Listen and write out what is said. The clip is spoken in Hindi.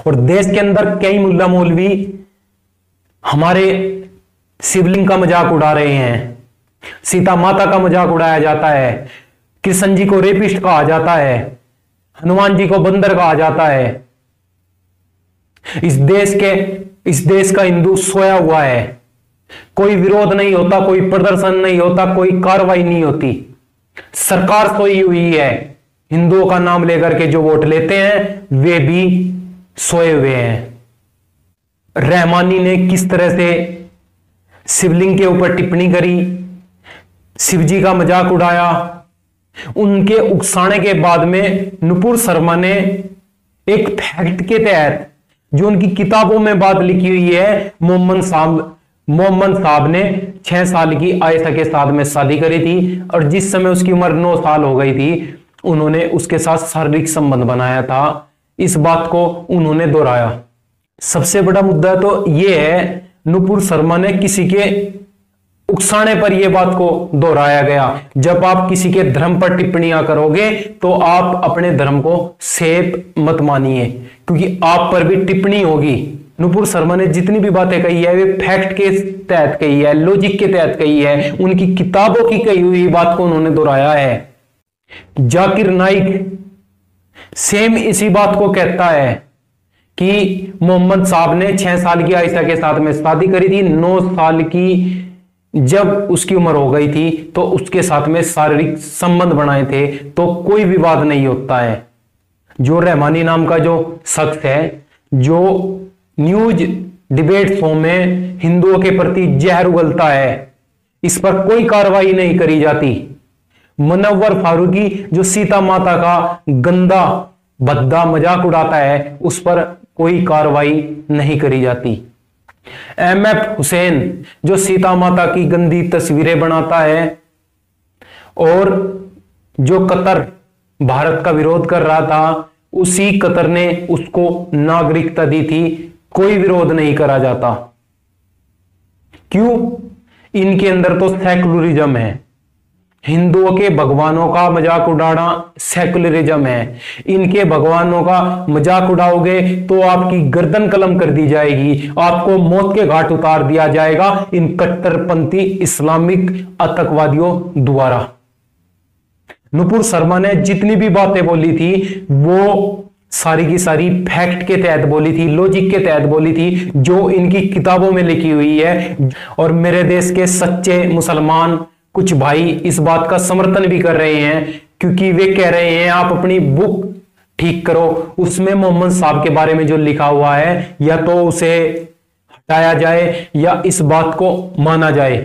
और देश के अंदर कई मुल्ला मौलवी हमारे शिवलिंग का मजाक उड़ा रहे हैं, सीता माता का मजाक उड़ाया जाता है, कृष्ण जी को रेपिस्ट कहा जाता है, हनुमान जी को बंदर कहा जाता है। इस देश का हिंदू सोया हुआ है, कोई विरोध नहीं होता, कोई प्रदर्शन नहीं होता, कोई कार्रवाई नहीं होती। सरकार सोई हुई है, हिंदुओं का नाम लेकर के जो वोट लेते हैं वे भी सोए हुए हैं। रहमानी ने किस तरह से शिवलिंग के ऊपर टिप्पणी करी, शिवजी का मजाक उड़ाया, उनके उकसाने के बाद में नुपुर शर्मा ने एक फैक्ट के तहत जो उनकी किताबों में बात लिखी हुई है, मोहम्मद साहब ने 6 साल की आयशा के साथ में शादी करी थी और जिस समय उसकी उम्र 9 साल हो गई थी उन्होंने उसके साथ शारीरिक संबंध बनाया था। इस बात को उन्होंने दोहराया। सबसे बड़ा मुद्दा तो यह है, नुपुर शर्मा ने किसी के उकसाने पर यह बात को दोहराया गया। जब आप किसी के धर्म पर टिप्पणियां करोगे तो आप अपने धर्म को सेफ मत मानिए, क्योंकि आप पर भी टिप्पणी होगी। नुपुर शर्मा ने जितनी भी बातें कही है वे फैक्ट के तहत कही है, लॉजिक के तहत कही है, उनकी किताबों की कही हुई बात को उन्होंने दोहराया है। जाकिर नाइक सेम इसी बात को कहता है कि मोहम्मद साहब ने 6 साल की आयशा के साथ में शादी करी थी, 9 साल की जब उसकी उम्र हो गई थी तो उसके साथ में शारीरिक संबंध बनाए थे, तो कोई विवाद नहीं होता है। जो रहमानी नाम का जो शख्स है, जो न्यूज डिबेट शो में हिंदुओं के प्रति जहर उगलता है, इस पर कोई कार्रवाई नहीं करी जाती। मुनव्वर फारूकी जो सीता माता का गंदा भद्दा मजाक उड़ाता है, उस पर कोई कार्रवाई नहीं करी जाती। MF हुसैन जो सीता माता की गंदी तस्वीरें बनाता है और जो कतर भारत का विरोध कर रहा था, उसी कतर ने उसको नागरिकता दी थी, कोई विरोध नहीं करा जाता। क्यों? इनके अंदर तो सेकुलरिज्म है। हिंदुओं के भगवानों का मजाक उड़ाना सेकुलरिज्म है। इनके भगवानों का मजाक उड़ाओगे तो आपकी गर्दन कलम कर दी जाएगी, आपको मौत के घाट उतार दिया जाएगा इन कट्टरपंथी इस्लामिक आतंकवादियों द्वारा। नुपुर शर्मा ने जितनी भी बातें बोली थी वो सारी की सारी फैक्ट के तहत बोली थी, लॉजिक के तहत बोली थी, जो इनकी किताबों में लिखी हुई है। और मेरे देश के सच्चे मुसलमान कुछ भाई इस बात का समर्थन भी कर रहे हैं, क्योंकि वे कह रहे हैं आप अपनी बुक ठीक करो, उसमें मोहम्मद साहब के बारे में जो लिखा हुआ है या तो उसे हटाया जाए या इस बात को माना जाए।